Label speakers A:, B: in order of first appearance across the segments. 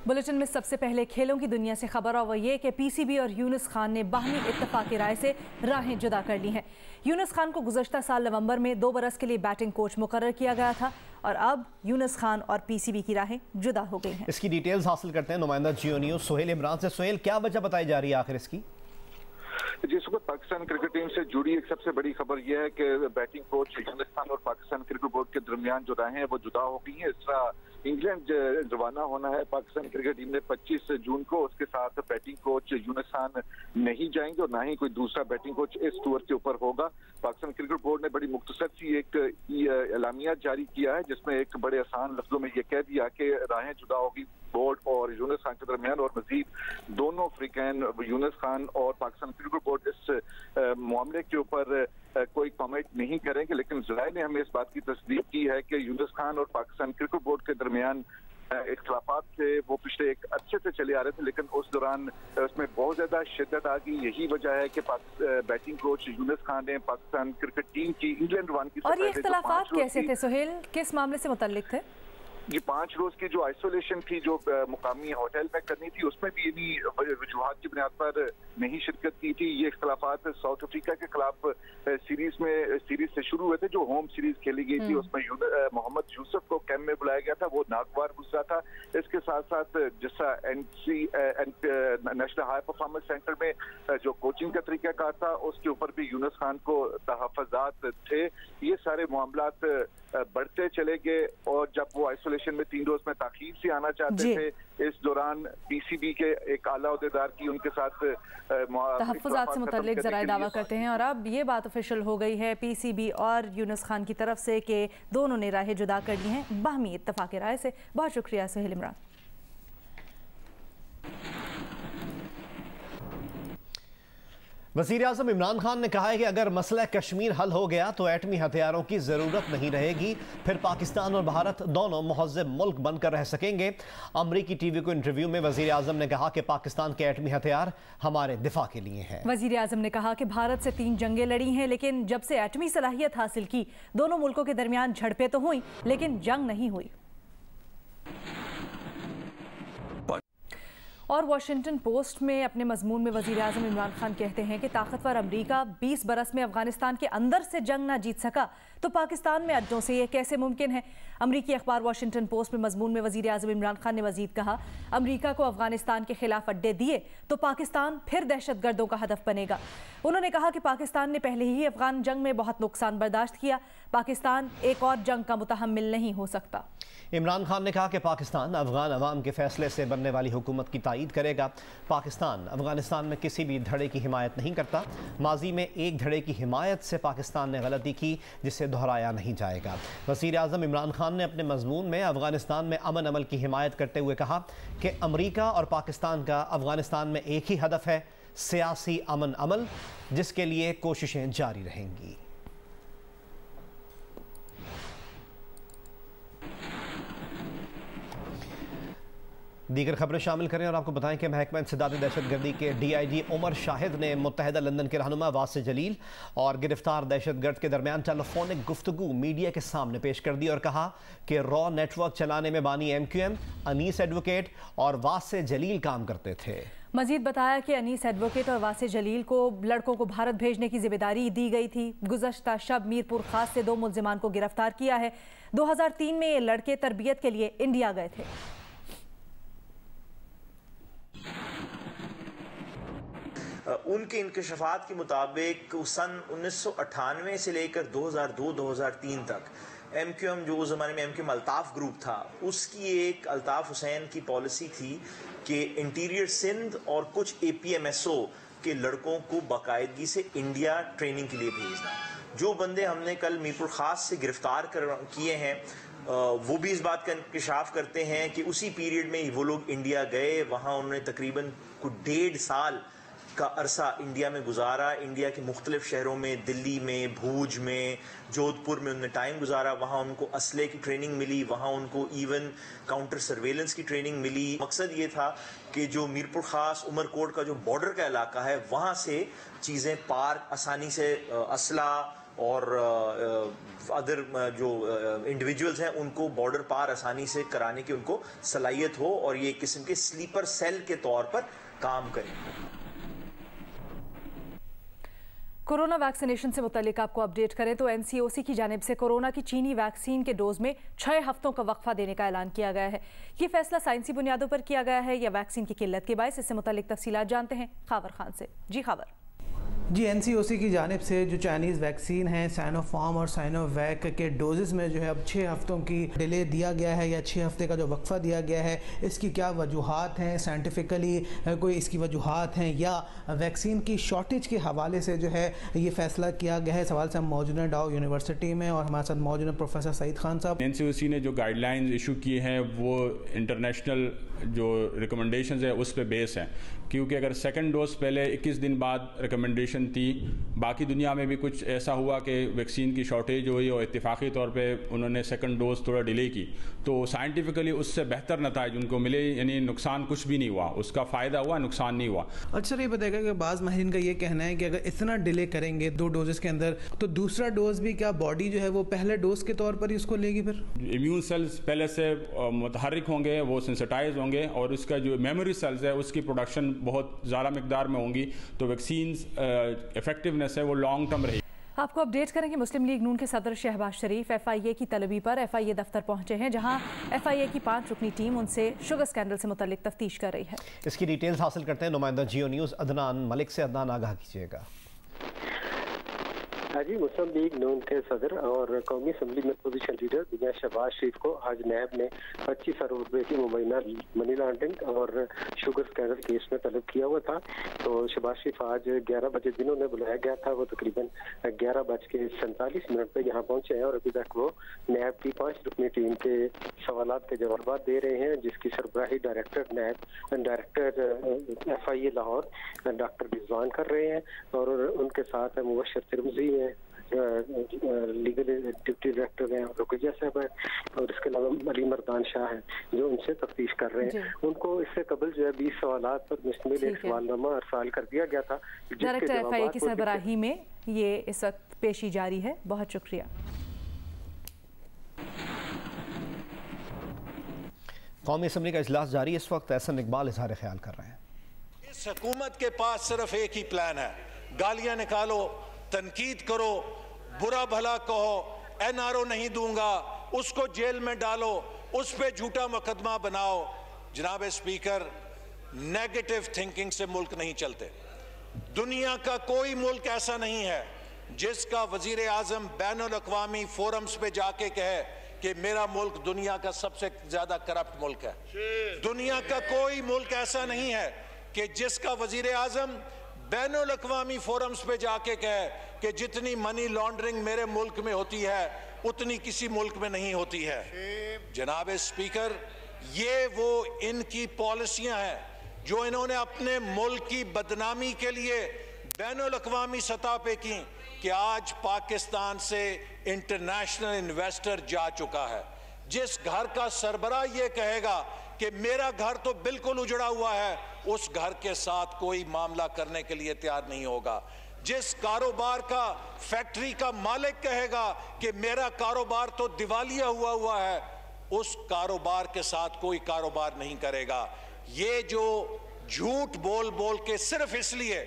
A: Bulletin में सबसे पहले खेलों की दुनिया से खबर और वो ये कि पीसीबी और यूनुस खान ने बाहमी इत्तफाक़ी राय से राहें जुदा कर ली हैं। यूनुस खान को गुज़श्ता साल नवंबर में 2 बरस के लिए बैटिंग कोच मुकर्रर किया गया था और अब यूनुस खान और पीसीबी की राहें जुदा हो गई हैं।
B: इसकी डिटेल्स हासिल करते हैं नुमाइंदा जियो न्यूज़ सोहेल इमरान से। सोहेल, क्या वजह बताई जा रही है आखिर इसकी?
C: जिस वक्त पाकिस्तान क्रिकेट टीम से जुड़ी एक सबसे बड़ी खबर यह है कि बैटिंग कोच यूनुस खान और पाकिस्तान क्रिकेट बोर्ड के दरमियान जो राहें हैं वो जुदा हो गई हैं। इस तरह इंग्लैंड रवाना होना है पाकिस्तान क्रिकेट टीम ने 25 जून को। उसके साथ बैटिंग कोच यूनुस खान नहीं जाएंगे और ना ही कोई दूसरा बैटिंग कोच इस टूर के ऊपर होगा। पाकिस्तान क्रिकेट बोर्ड ने बड़ी मुख्तसर सी एक एलामिया जारी किया है जिसमें एक बड़े आसान लफ्जों में यह कह दिया कि राहें जुदा होगी बोर्ड और यूनुस खान के दरमियान, और मजीद दोनों अफ्रीकैन यूनुस खान और पाकिस्तान क्रिकेट बोर्ड इस मामले के ऊपर कोई कमेंट नहीं करेंगे। लेकिन ज़राए ने हमें इस बात की तस्दीक की है कि यूनुस खान और पाकिस्तान क्रिकेट बोर्ड के दरमियान इख्तिलाफात थे वो पिछले एक अच्छे से चले आ रहे थे, लेकिन उस दौरान उसमें बहुत ज़्यादा शिद्दत आ गई। यही वजह है कि बैटिंग कोच यूनुस खान ने पाकिस्तान क्रिकेट टीम की इंग्लैंड रवान की।
A: और ये इख्तिलाफात कैसे थे सोहेल, किस मामले से मुतल्लिक थे?
C: ये 5 रोज की जो आइसोलेशन थी जो मुकामी होटल में करनी थी उसमें भी इन्हीं वजूहात की बुनियाद पर नहीं शिरकत की थी। ये इख्तिलाफात साउथ अफ्रीका के खिलाफ सीरीज से शुरू हुए थे जो होम सीरीज खेली गई थी। उसमें मोहम्मद यूसुफ को कैंप में बुलाया गया था, वो नागवार गुजरा था। इसके साथ साथ जिसा नेशनल हाई परफॉर्मेंस सेंटर में जो कोचिंग का तरीकाकार था उसके ऊपर भी यूनुस खान को तहफ़्फ़ुज़ात थे। ये सारे मामलात बढ़ते चले गए और जब वो आइसोलेशन में 3 रोज में ताखीर से आना चाहते थे, इस दौरान पीसीबी के एक आला अहदेदार की उनके साथ
A: तहफ़्फ़ुज़ात से मुतल्लिक ज़राए दावा करते हैं और अब ये बात ऑफिशियल हो गई है पीसीबी और यूनुस खान की तरफ से कि दोनों ने राहें जुदा कर ली हैं बाहमी इत्तफाक़ी राय से। बहुत शुक्रिया सोहेल इमरान।
B: वज़ीर आज़म इमरान खान ने कहा है कि अगर मसला कश्मीर हल हो गया तो एटमी हथियारों की ज़रूरत नहीं रहेगी, फिर पाकिस्तान और भारत दोनों मुहज़्ज़ब मुल्क बनकर रह सकेंगे। अमरीकी टीवी को इंटरव्यू में वज़ीर आज़म ने कहा कि पाकिस्तान के एटमी हथियार हमारे दिफा के लिए हैं।
A: वज़ीर आज़म ने कहा कि भारत से 3 जंगें लड़ी हैं, लेकिन जब से एटमी सलाहियत हासिल की दोनों मुल्कों के दरमियान झड़पें तो हुई लेकिन जंग नहीं हुई। और वाशिंगटन पोस्ट में अपने मजमून में वज़ीर आज़म इमरान खान कहते हैं कि ताकतवर अमरीका 20 बरस में अफगानिस्तान के अंदर से जंग ना जीत सका तो पाकिस्तान में अड्डों से ये कैसे मुमकिन है। अमरीकी अखबार वाशिंगटन पोस्ट में मजमून में वज़ीर आज़म इमरान खान ने मजीद कहा, अमरीका को अफगानिस्तान के खिलाफ अड्डे दिए तो पाकिस्तान फिर दहशतगर्दों का हदफ बनेगा। उन्होंने कहा कि पाकिस्तान ने पहले ही अफगान जंग में बहुत नुकसान बर्दाश्त किया, पाकिस्तान एक और जंग का मुतहम्मिल नहीं हो सकता।
B: इमरान खान ने कहा कि पाकिस्तान अफगान अवाम के फैसले से बनने वाली हुकूमत की तायीद करेगा। पाकिस्तान अफगानिस्तान में किसी भी धड़े की हिमायत नहीं करता। माजी में एक धड़े की हिमायत से पाकिस्तान ने गलती की जिसे दोहराया नहीं जाएगा। वज़ीर आज़म इमरान खान ने अपने मजमून में अफगानिस्तान में अमन अमल की हिमायत करते हुए कहा कि अमरीका और पाकिस्तान का अफगानिस्तान में एक ही हदफ है, सियासी अमन अमल, जिसके लिए कोशिशें जारी रहेंगी। दीगर खबरें शामिल करें और आपको बताएं कि महकमा इंसदाद दहशतगर्दी के DIG उमर शाहिद ने मुत्तहिदा लंदन के रहनुमा वासिल जलील और गिरफ्तार दहशतगर्द के दरमियान टेलीफोनिक गुफ्तगू मीडिया के सामने पेश कर दी और कहा कि रॉ नेटवर्क चलाने में बानी MQM, अनीस एडवोकेट और वासिल जलील काम करते थे।
A: मजीद बताया कि अनीस एडवोकेट और वासिल जलील को लड़कों को भारत भेजने की जिम्मेदारी दी गई थी। गुज़श्ता शब मीरपुर खास से 2 मुल्जिमान को गिरफ्तार किया है। 2003 में ये लड़के तरबियत के लिए इंडिया गए थे।
D: उनके इंकशाफात के मुताबिक सन 1998 से लेकर 2002-2003 तक MQM, जो उस ज़माने में MQM अल्ताफ़ ग्रुप था, उसकी एक अल्ताफ़ हुसैन की पॉलिसी थी कि इंटीरियर सिंध और कुछ APMSO के लड़कों को बाकायदगी से इंडिया ट्रेनिंग के लिए भेजना। जो बंदे हमने कल मीरपुर खास से गिरफ्तार किए हैं वो भी इस बात का इंकशाफ करते हैं कि उसी पीरियड में वो लोग इंडिया गए, वहाँ उन्होंने तकरीबन कुछ 1.5 साल का अरसा इंडिया में गुजारा। इंडिया के मुख्तलिफ शहरों में, दिल्ली में, भूज में, जोधपुर में उन्होंने टाइम गुजारा। वहाँ उनको असले की ट्रेनिंग मिली, वहाँ उनको इवन काउंटर सर्वेलेंस की ट्रेनिंग मिली। मकसद ये था कि जो मीरपुर खास उमरकोट का जो बॉर्डर का इलाका है वहाँ से चीज़ें पार आसानी से असला اور ادر جو انڈیویجولز ہیں ان کو بارڈر پار آسانی سے کرانے کی ان کو صلاحیت ہو اور یہ ایک قسم کے سلیپر سیل کے طور پر کام کریں۔
A: کورونا ویکسینیشن سے متعلق آپ کو اپڈیٹ کریں تو NCOC کی جانب سے کورونا کی چینی ویکسین کے ڈوز میں 6 ہفتوں کا وقفہ دینے کا اعلان کیا گیا ہے۔ یہ فیصلہ سائنسی بنیادوں پر کیا گیا ہے یا ویکسین کی قلت کے باعث؟ اس سے متعلق تفصیلات جانتے ہیں خاور خان سے۔ جی خاور۔
E: جی NCOC کی جانب سے جو چائنیز ویکسین ہیں سائنو فارم اور سائنو ویک کے ڈوزز میں جو ہے اب 6 ہفتوں کی ڈیلے دیا گیا ہے یا 6 ہفتے کا جو وقفہ دیا گیا ہے، اس کی کیا وجوہات ہیں؟ سائنٹیفکلی کوئی اس کی وجوہات ہیں یا ویکسین کی شارٹیج کے حوالے سے جو ہے یہ فیصلہ کیا گیا ہے؟ سوال سے ہم موجود ہیں ڈاؤ یونیورسٹی میں اور ہمارے ساتھ موجود ہیں پروفیسر سعید خان صاحب۔
F: NCOC نے جو گائیڈ لائنز ایشو کیے ہیں وہ انٹرنیشنل جو ریکمنڈیشنز ہیں اس پہ بیس ہیں، کیونکہ اگر سیکنڈ ڈوز پہلے 21 دن بعد ریکمنڈیشن تھی، باقی دنیا میں بھی کچھ ایسا ہوا کہ ویکسین کی شارٹیج ہوئی اور اتفاقی طور پہ انہوں نے سیکنڈ ڈوز تھوڑا ڈیلے کی، تو سائنٹیفکلی اس سے بہتر نتائج ان کو ملے، یعنی نقصان کچھ بھی نہیں ہوا، اس کا فائدہ ہوا، نقصان نہیں ہوا۔
E: اچھا یہ بتائے گا کہ بعض ماہرین کا یہ کہنا ہے کہ اگر اتنا ڈیلے کریں گے 2 ڈوزز کے اندر تو دوسرا ڈوز بھی کیا باڈی جو ہے وہ پہلے ڈوز کے طور پر ہی اس کو لے گی؟ پھر
F: امیون سیلز پہلے سے متحرک ہوں گے، وہ سینسٹائز ہوں گے اور اس کا جو میموری سیلز ہے اس کی پروڈکشن بہت زیادہ مقدار میں ہوں گی، تو ویکسینز ایفیکٹونیس ہے وہ لانگ ٹرم رہی۔
A: آپ کو اپڈیٹ کریں کہ مسلم لیگ نون کے صدر شہباز شریف FIA کی طلبی پر FIA دفتر پہنچے ہیں، جہاں FIA کی 5 رکنی ٹیم ان سے شوگر اسکینڈل سے متعلق تفتیش کر رہی ہے۔
B: اس کی ڈیٹیلز حاصل کرتے ہیں نمائندہ جیو نیوز عدنان ملک سے۔ عدنان آگاہ کیجیے گا۔
G: جی مسلم لیگ نون کے صدر اور قومی اسمبلی میں اپوزیشن لیڈر میاں شہباز شریف کو آج نیب نے 25 ارب روپے کی مبینہ منی لانڈرنگ اور شوگر اسکینڈل کیس میں طلب کیا ہوا تھا۔ تو شہباز شریف آج 11 بجے جنہوں نے بلایا گیا تھا وہ تقریباً 11:47 پہ یہاں پہنچے ہیں اور ابھی تک وہ نیب کی 5 رکنی ٹیم کے سوالات کے جوابات دے رہے ہیں، جس کی سربراہی ڈائریکٹر FIA لاہور ڈاکٹر رضوان کر رہے ہیں اور ان کے ساتھ مبشر ترمزی ہیں، لیگل ڈپٹی ڈائریکٹر ہیں، رقیہ صاحب ہیں اور اس کے علاوہ علی مردان شاہ ہیں جو ان سے تفتیش کر رہے ہیں۔ ان کو اس سے قبل جو ہے 20 سوالات پر مشتمل ایک سوال نامہ ارسال کر دیا گیا تھا۔
A: ڈائریکٹر FIA کی سربراہی میں یہ اس وقت پیشی جاری ہے۔ بہت شکریہ۔
B: قومی اسمبلی کا اجلاس جاری، اس وقت احسن اقبال اظہار خیال کر رہے ہیں۔
H: اس حکومت کے پاس صرف ایک ہی پلان ہے، گالیاں نکالو، تنقید کرو، برا بھلا کہو، NRO نہیں دوں گا، اس کو جیل میں ڈالو، اس پہ جھوٹا مقدمہ بناؤ۔ جناب اسپیکر، نیگیٹو تھنکنگ سے ملک نہیں چلتے۔ دنیا کا کوئی ملک ایسا نہیں ہے جس کا وزیر اعظم بین الاقوامی فورمز پہ جا کے کہے کہ میرا ملک دنیا کا سب سے زیادہ کرپٹ ملک ہے۔ دنیا کا کوئی ملک ایسا نہیں ہے کہ جس کا وزیر اعظم بین الاقوامی فورمز پہ جا کے کہے کہ جتنی منی لانڈرنگ میرے ملک میں ہوتی ہے اتنی کسی ملک میں نہیں ہوتی ہے۔ جناب اسپیکر، یہ وہ ان کی پالیسیاں ہیں جو انہوں نے اپنے ملک کی بدنامی کے لیے بین الاقوامی سطح پہ کی کہ آج پاکستان سے انٹرنیشنل انویسٹر جا چکا ہے۔ جس گھر کا سربراہ یہ کہے گا کہ میرا گھر تو بالکل اجڑا ہوا ہے، اس گھر کے ساتھ کوئی معاملہ کرنے کے لیے تیار نہیں ہوگا۔ جس کاروبار کا فیکٹری کا مالک کہے گا کہ میرا کاروبار تو دیوالیہ ہوا ہے، اس کاروبار کے ساتھ کوئی کاروبار نہیں کرے گا۔ یہ جو جھوٹ بول کے صرف اس لیے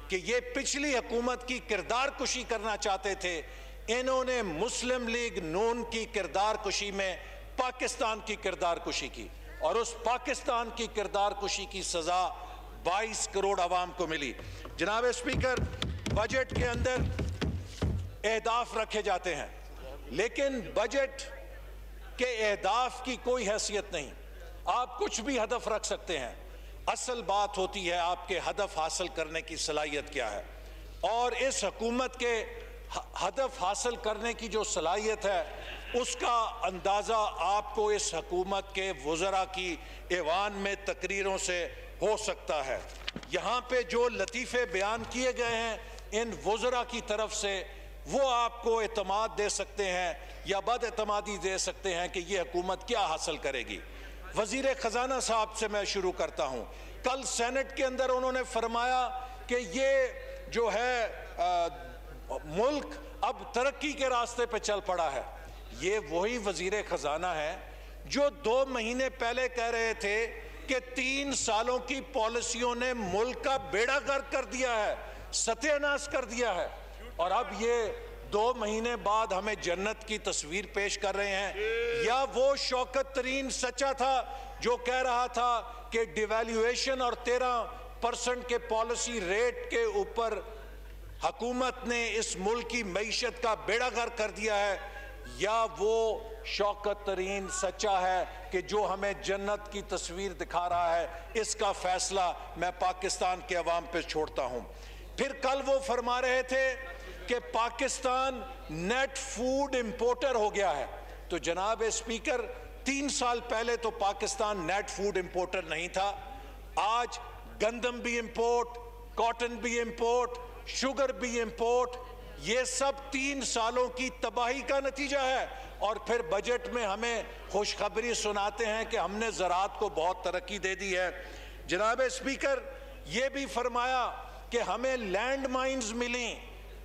H: کہ یہ پچھلی حکومت کی کردار کشی کرنا چاہتے تھے، انہوں نے مسلم لیگ نون کی کردار کشی میں پاکستان کی کردار کشی کی اور اس پاکستان کی کردار کشی کی سزا 22 کروڑ عوام کو ملی۔ جناب اسپیکر، بجٹ کے اندر اہداف رکھے جاتے ہیں لیکن بجٹ کے اہداف کی کوئی حیثیت نہیں۔ آپ کچھ بھی ہدف رکھ سکتے ہیں، اصل بات ہوتی ہے آپ کے ہدف حاصل کرنے کی صلاحیت کیا ہے، اور اس حکومت کے ہدف حاصل کرنے کی جو صلاحیت ہے اس کا اندازہ آپ کو اس حکومت کے وزراء کی ایوان میں تقریروں سے ہو سکتا ہے۔ یہاں پہ جو لطیفے بیان کیے گئے ہیں ان وزراء کی طرف سے، وہ آپ کو اعتماد دے سکتے ہیں یا بد اعتمادی دے سکتے ہیں کہ یہ حکومت کیا حاصل کرے گی۔ وزیر خزانہ صاحب سے میں شروع کرتا ہوں۔ کل سینٹ کے اندر انہوں نے فرمایا کہ یہ جو ہے ملک अब तरक्की के रास्ते पे चल पड़ा है। ये वही वजीर खजाना है जो 2 महीने पहले कह रहे थे कि 3 सालों की पॉलिसियों ने मुल्क का बेड़ा गर्क कर दिया है, सत्यानाश कर दिया है, और अब ये 2 महीने बाद हमें जन्नत की तस्वीर पेश कर रहे हैं। या वो शौकत तरीन सच्चा था जो कह रहा था कि डिवैल्यूएशन और 13% के पॉलिसी रेट के ऊपर हुकूमत ने इस मुल्क की मईशत का बेड़ा गर्क कर दिया है, या वो शौकत तरीन सच्चा है कि जो हमें जन्नत की तस्वीर दिखा रहा है? इसका फैसला मैं पाकिस्तान के अवाम पे छोड़ता हूं। फिर कल वो फरमा रहे थे कि पाकिस्तान नेट फूड इंपोर्टर हो गया है। तो जनाब स्पीकर, 3 साल पहले तो पाकिस्तान नेट फूड इंपोर्टर नहीं था। आज गंदम भी इंपोर्ट, कॉटन भी इंपोर्ट, शुगर भी इंपोर्ट, ये सब 3 सालों की तबाही का नतीजा है। और फिर बजट में हमें खुशखबरी सुनाते हैं कि हमने ज़राअत को बहुत तरक्की दे दी है। जनाब स्पीकर, ये भी फरमाया कि हमें लैंड माइन्स मिली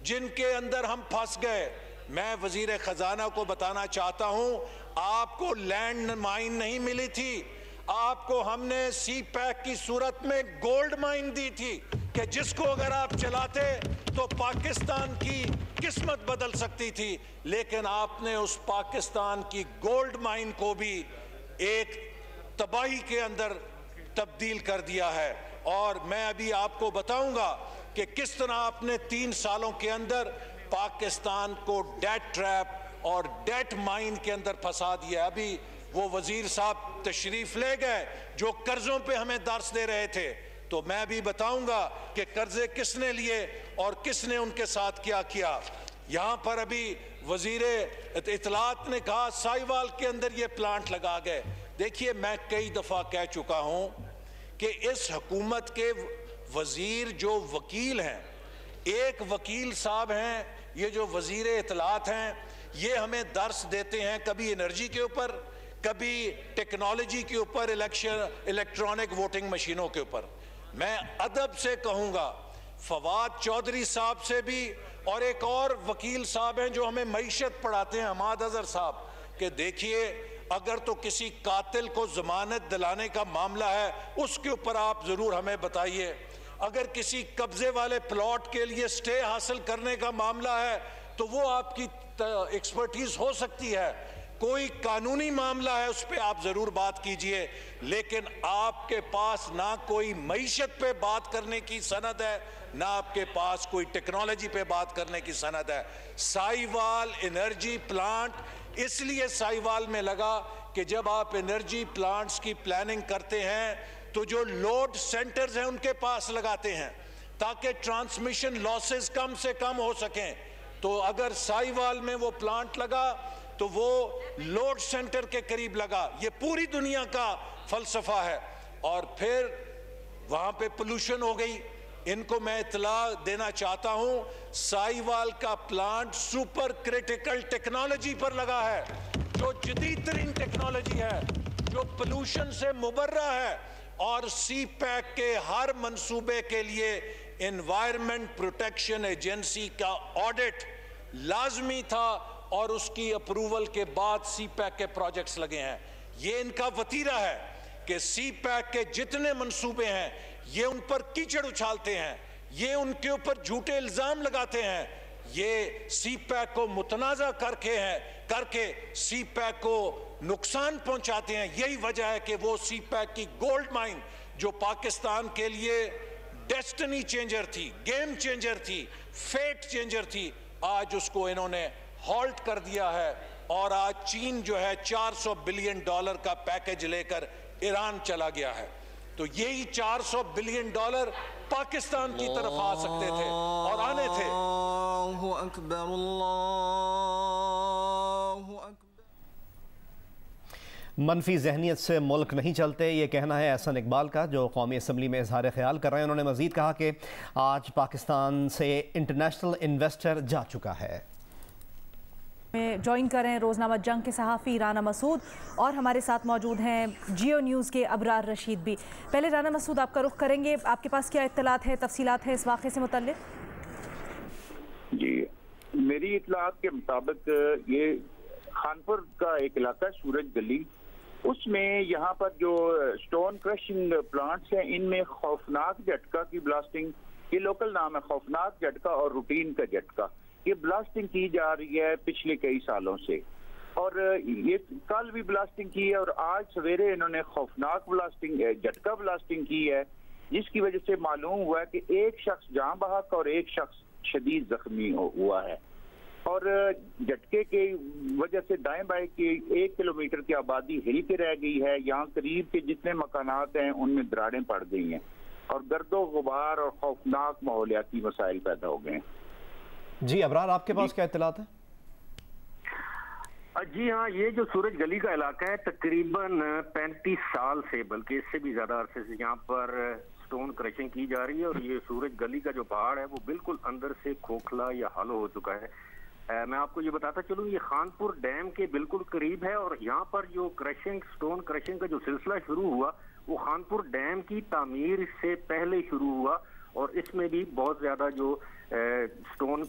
H: जिनके अंदर हम फंस गए। मैं वजीर खजाना को बताना चाहता हूं, आपको लैंड माइन नहीं मिली थी, आपको हमने सी पैक की सूरत में गोल्ड माइन दी थी कि जिसको अगर आप चलाते तो पाकिस्तान की किस्मत बदल सकती थी। लेकिन आपने उस पाकिस्तान की गोल्ड माइन को भी एक तबाही के अंदर तब्दील कर दिया है। और मैं अभी आपको बताऊंगा कि किस तरह आपने 3 सालों के अंदर पाकिस्तान को डेट ट्रैप और डेट माइन के अंदर फंसा दिया। अभी वो वजीर साहब तशरीफ ले गए जो कर्जों पे हमें दर्स दे रहे थे, तो मैं भी बताऊंगा कि कर्जे किसने लिए और किसने उनके साथ क्या किया। यहाँ पर अभी वजीर इत्तलात ने कहा साहिवाल के अंदर ये प्लांट लगा गए। देखिए, मैं कई दफ़ा कह चुका हूँ कि इस हुकूमत के वजीर जो वकील हैं, एक वकील साहब हैं, ये जो वजीर इत्तलात हैं, ये हमें दर्स देते हैं कभी एनर्जी के ऊपर, कभी टेक्नोलॉजी के ऊपर, इलेक्ट्रॉनिक वोटिंग मशीनों के ऊपर। मैं अदब से कहूँगा फवाद चौधरी साहब से भी, और एक और वकील साहब हैं जो हमें मईशत पढ़ाते हैं, हमाद अजहर साहब, कि देखिए अगर तो किसी कातिल को जमानत दिलाने का मामला है उसके ऊपर आप ज़रूर हमें बताइए। अगर किसी कब्जे वाले प्लॉट के लिए स्टे हासिल करने का मामला है तो वो आपकी एक्सपर्टीज हो सकती है। कोई कानूनी मामला है उस पर आप ज़रूर बात कीजिए, लेकिन आपके पास ना कोई मईशत पे बात करने की सनद है, ना आपके पास कोई टेक्नोलॉजी पे बात करने की सनद है। साहिवाल एनर्जी प्लांट इसलिए साहिवाल में लगा कि जब आप एनर्जी प्लांट्स की प्लानिंग करते हैं तो जो लोड सेंटर्स हैं उनके पास लगाते हैं ताकि ट्रांसमिशन लॉसेस कम से कम हो सकें। तो अगर साहिवाल में वो प्लांट लगा तो वो लोड सेंटर के करीब लगा। ये पूरी दुनिया का फलसफा है। और फिर वहां पे पोल्यूशन हो गई। इनको मैं इत्तला देना चाहता हूं, साहिवाल का प्लांट सुपर क्रिटिकल टेक्नोलॉजी पर लगा है, जो जदीद तरीन टेक्नोलॉजी है, जो पोल्यूशन से मुबर्रा है। और सी पैक के हर मंसूबे के लिए एनवायरमेंट प्रोटेक्शन एजेंसी का ऑडिट लाजमी था और उसकी अप्रूवल के बाद सी पैक के प्रोजेक्ट्स लगे हैं। ये इनका वतीरा है कि सी पैक के जितने मंसूबे हैं ये उन पर कीचड़ उछालते हैं, ये उनके ऊपर झूठे इल्जाम लगाते हैं, ये सी पैक को मुतनाज़ा करके सी पैक को नुकसान पहुंचाते हैं। यही वजह है कि वो सी पैक की गोल्ड माइन जो पाकिस्तान के लिए डेस्टिनी चेंजर थी, गेम चेंजर थी, फेट चेंजर थी, आज उसको इन्होंने हॉल्ट कर दिया है। और आज चीन जो है $400 बिलियन का पैकेज लेकर ईरान चला गया है। तो यही $400 बिलियन पाकिस्तान की तरफ आ सकते थे और आने थे।
I: अल्लाहु अकबर, अल्लाहु अकबर।
B: मनफी जहनीत से मुल्क नहीं चलते, ये कहना है एहसन इकबाल का, जो कौमी असम्बली में इजहार ख्याल कर रहे हैं। उन्होंने मज़ीद कहा कि आज पाकिस्तान से इंटरनेशनल इन्वेस्टर जा चुका है।
A: ज्वाइन कर रहे हैं रोज़नामा जंग के सहाफ़ी राना मसूद, और हमारे साथ मौजूद हैं जियो न्यूज़ के अबरार रशीद भी। पहले राना मसूद, आपका रुख करेंगे, आपके पास क्या इत्तलात है, तफसीलात है इस वाक़े से मुतल्लिक़?
J: जी,
C: میری اطلاعات کے مطابق یہ خانپور کا ایک علاقہ سورج گلی، اس میں یہاں پر جو سٹون کرشنگ پلانٹس ہیں ان میں خوفناک جھٹکا کی بلاسٹنگ، یہ لوکل نام ہے خوفناک جھٹکا اور روٹین کا جھٹکا، یہ بلاسٹنگ کی جا رہی ہے پچھلے کئی سالوں سے، اور یہ کل بھی بلاسٹنگ کی ہے اور آج سویرے انہوں نے خوفناک بلاسٹنگ جھٹکا بلاسٹنگ کی ہے، جس کی وجہ سے معلوم ہوا ہے کہ ایک شخص جاں بحق اور ایک شخص شدید زخمی ہوا ہے، اور جھٹکے کی وجہ سے دائیں بائیں کی 1 کلومیٹر کی آبادی ہل کے رہ گئی ہے، یہاں قریب کے جتنے مکانات ہیں ان میں دراڑیں پڑ گئی ہیں اور گرد و غبار اور خوفناک ماحولیاتی مسائل پیدا ہو گئے ہیں۔
B: جی ابرار، آپ کے پاس کیا اطلاعات ہیں؟
J: جی ہاں، یہ جو سورج گلی کا علاقہ ہے تقریباً 35 سال سے، بلکہ اس سے بھی زیادہ عرصے سے یہاں پر سٹون کرشنگ کی جا رہی ہے، اور یہ سورج گلی کا جو پہاڑ ہے وہ بالکل اندر سے کھوکھلا یا ہالو ہو چکا ہے۔ میں آپ کو یہ بتاتا چلوں، یہ خانپور ڈیم کے بالکل قریب ہے، اور یہاں پر جو سٹون کرشنگ کا جو سلسلہ شروع ہوا وہ خانپور ڈیم کی تعمیر سے پہلے شروع ہوا، اور اس میں بھی بہت زیادہ جو سٹون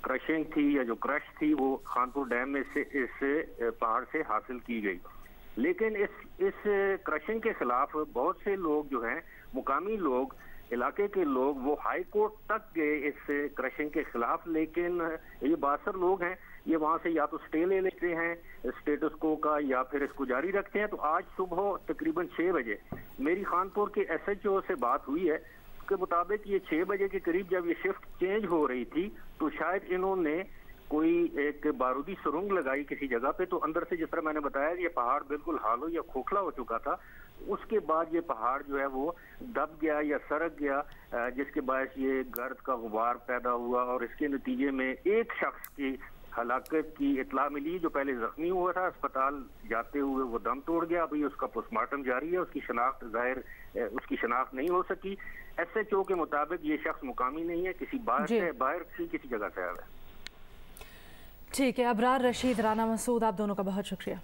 J: کرشنگ تھی یا جو کرش تھی وہ خانپور ڈیم میں سے اس پہاڑ سے حاصل کی گئی، لیکن اس کرشنگ کے خلاف بہت سے لوگ جو ہیں، مقامی لوگ، علاقے کے لوگ، وہ ہائی کورٹ تک گئے اس کرشنگ کے خلاف، لیکن یہ باثر لوگ ہیں، یہ وہاں سے یا تو سٹے لے لیتے ہیں اسٹیٹس کو کا یا پھر اس کو جاری رکھتے ہیں۔ تو آج صبح تقریباً 6 بجے میری خانپور کے ایس ایچ او سے بات ہوئی ہے، اس کے مطابق یہ 6 بجے کے قریب جب یہ شفٹ چینج ہو رہی تھی تو شاید انہوں نے کوئی ایک بارودی سرنگ لگائی کسی جگہ پہ، تو اندر سے جس طرح میں نے بتایا یہ پہاڑ بالکل ہالو یا کھوکھلا ہو چکا تھا، اس کے بعد یہ پہاڑ جو ہے وہ دب گیا یا سرک گیا، جس کے باعث یہ گرد کا غبار پیدا ہوا، اور اس کے نتیجے میں ایک شخص کی ہلاکت کی اطلاع ملی جو پہلے زخمی ہوا تھا، اسپتال جاتے ہوئے وہ دم توڑ گیا، ابھی اس کا پوسٹ مارٹم جاری ہے، اس کی شناخت نہیں ہو سکی۔ ایس ایچ او کے مطابق یہ شخص مقامی نہیں ہے، کسی باہر کی کسی جگہ سے آیا ہے۔
A: ٹھیک ہے، ابرار رشید، رانا مسعود، آپ دونوں کا بہت شکریہ۔